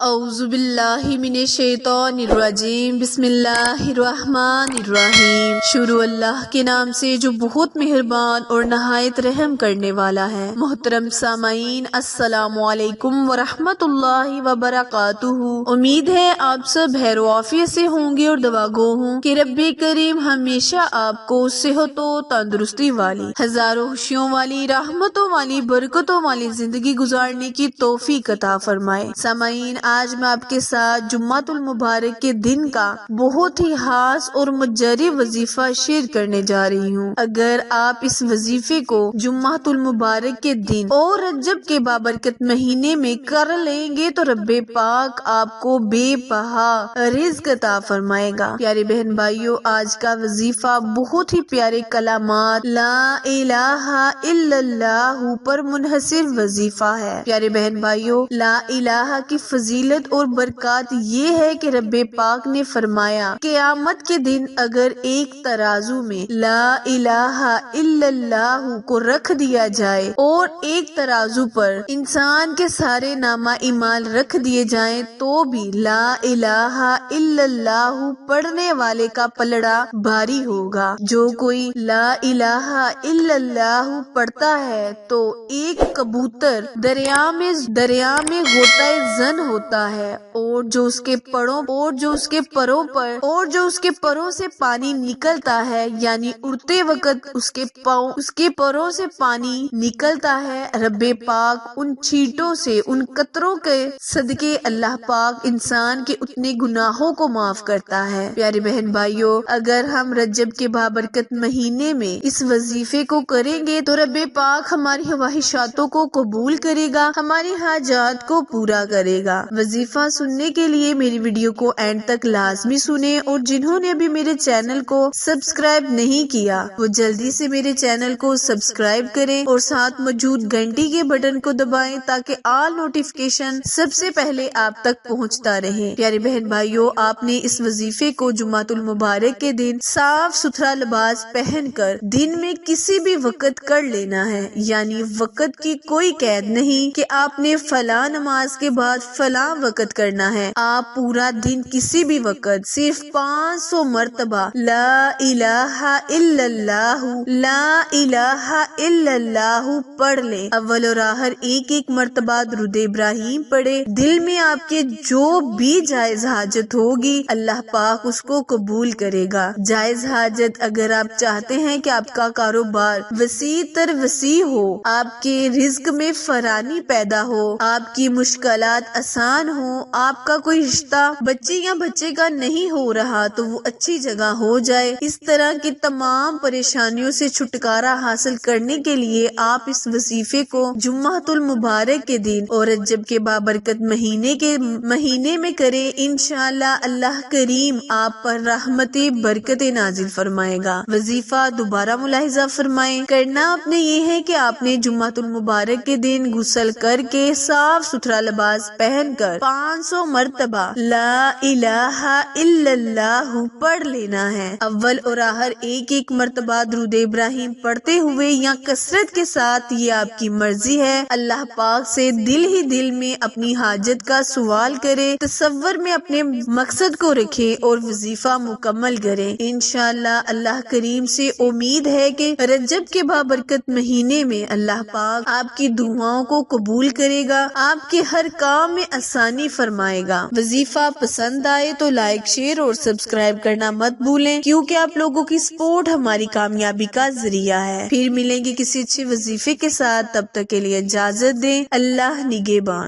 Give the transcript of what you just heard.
اعوذ باللہ من الشیطان الرجیم بسم اللہ الرحمن الرحیم۔ شروع اللہ کے نام سے جو بہت مہربان اور نہایت رحم کرنے والا ہے۔ محترم سامعین، السلام علیکم ورحمۃ اللہ وبرکاتہ۔ امید ہے آپ سب خیر و عافیت سے ہوں گے اور دعا گو ہوں کہ رب کریم ہمیشہ آپ کو صحت و تندرستی والی، ہزاروں خوشیوں والی، رحمتوں والی، برکتوں والی زندگی گزارنے کی توفیق عطا فرمائے۔ سامعین، آج میں آپ کے ساتھ جمعۃ المبارک کے دن کا بہت ہی خاص اور مجرب وظیفہ شیئر کرنے جا رہی ہوں۔ اگر آپ اس وظیفے کو جمعۃ المبارک کے دن اور رجب کے بابرکت مہینے میں کر لیں گے تو رب پاک آپ کو بے پہا رزق عطا فرمائے گا۔ پیارے بہن بھائیوں، آج کا وظیفہ بہت ہی پیارے کلمات لا الہ الا اللہ پر منحصر وظیفہ ہے۔ پیارے بہن بھائیوں، لا الہ کی فضیلت اور برکات یہ ہے کہ رب پاک نے فرمایا، قیامت کے دن اگر ایک ترازو میں لا الہ الا اللہ کو رکھ دیا جائے اور ایک ترازو پر انسان کے سارے نامہ اعمال رکھ دیے جائیں تو بھی لا الہ الا اللہ پڑھنے والے کا پلڑا بھاری ہوگا۔ جو کوئی لا الہ الا اللہ پڑھتا ہے تو ایک کبوتر دریا میں غوطہ زن ہوتا ہے، اور جو اس کے پروں سے پانی نکلتا ہے، یعنی اڑتے وقت اس کے پروں سے پانی نکلتا ہے، رب پاک ان چھینٹوں سے، ان قطروں کے صدقے اللہ پاک انسان کے اتنے گناہوں کو معاف کرتا ہے۔ پیارے بہن بھائیوں، اگر ہم رجب کے بابرکت مہینے میں اس وظیفے کو کریں گے تو رب پاک ہماری خواہشاتوں کو قبول کرے گا، ہماری حاجات کو پورا کرے گا۔ وظیفہ سننے کے لیے میری ویڈیو کو اینڈ تک لازمی سنیں، اور جنہوں نے ابھی میرے چینل کو سبسکرائب نہیں کیا وہ جلدی سے میرے چینل کو سبسکرائب کریں اور ساتھ موجود گھنٹی کے بٹن کو دبائیں تاکہ آل نوٹیفیکیشن سب سے پہلے آپ تک پہنچتا رہے۔ پیارے بہن بھائیوں، آپ نے اس وظیفے کو جمعۃ المبارک کے دن صاف ستھرا لباس پہن کر دن میں کسی بھی وقت کر لینا ہے، یعنی وقت کی کوئی قید نہیں کہ آپ نے فلاں نماز کے بعد فلاں وقت کرنا ہے۔ آپ پورا دن کسی بھی وقت صرف 500 مرتبہ لا الہ الا اللہ لا الہ الا اللہ پڑھ لیں۔ اول اور آخر ایک مرتبہ درود ابراہیم پڑھے۔ دل میں آپ کے جو بھی جائز حاجت ہوگی اللہ پاک اس کو قبول کرے گا۔ جائز حاجت، اگر آپ چاہتے ہیں کہ آپ کا کاروبار وسیع تر وسیع ہو، آپ کے رزق میں فراوانی پیدا ہو، آپ کی مشکلات آسان ہو، آپ کا کوئی رشتہ بچے کا نہیں ہو رہا تو وہ اچھی جگہ ہو جائے، اس طرح کی تمام پریشانیوں سے چھٹکارا حاصل کرنے کے لیے آپ اس وظیفے کو جمعۃ المبارک کے دن اور رجب کے بابرکت مہینے میں کریں۔ انشاءاللہ اللہ کریم آپ پر رحمت برکت نازل فرمائے گا۔ وظیفہ دوبارہ ملاحظہ فرمائیں، کرنا آپ نے یہ ہے کہ آپ نے جمعۃ المبارک کے دن غسل کر کے صاف ستھرا لباس پہن کر 500 مرتبہ لا الہ الا اللہ پڑھ لینا ہے۔ اول اور آخر ایک مرتبہ درود ابراہیم پڑھتے ہوئے یا کثرت کے ساتھ، یہ آپ کی مرضی ہے۔ اللہ پاک سے دل ہی دل میں اپنی حاجت کا سوال کرے، تصور میں اپنے مقصد کو رکھے اور وظیفہ مکمل کریں۔ انشاءاللہ اللہ کریم سے امید ہے کہ رجب کے بابرکت مہینے میں اللہ پاک آپ کی دعاؤں کو قبول کرے گا، آپ کے ہر کام میں آسانی فرمائے گا۔ وظیفہ پسند آئے تو لائک، شیئر اور سبسکرائب کرنا مت بھولیں، کیونکہ آپ لوگوں کی سپورٹ ہماری کامیابی کا ذریعہ ہے۔ پھر ملیں گے کسی اچھے وظیفے کے ساتھ، تب تک کے لیے اجازت دیں۔ اللہ نگہبان۔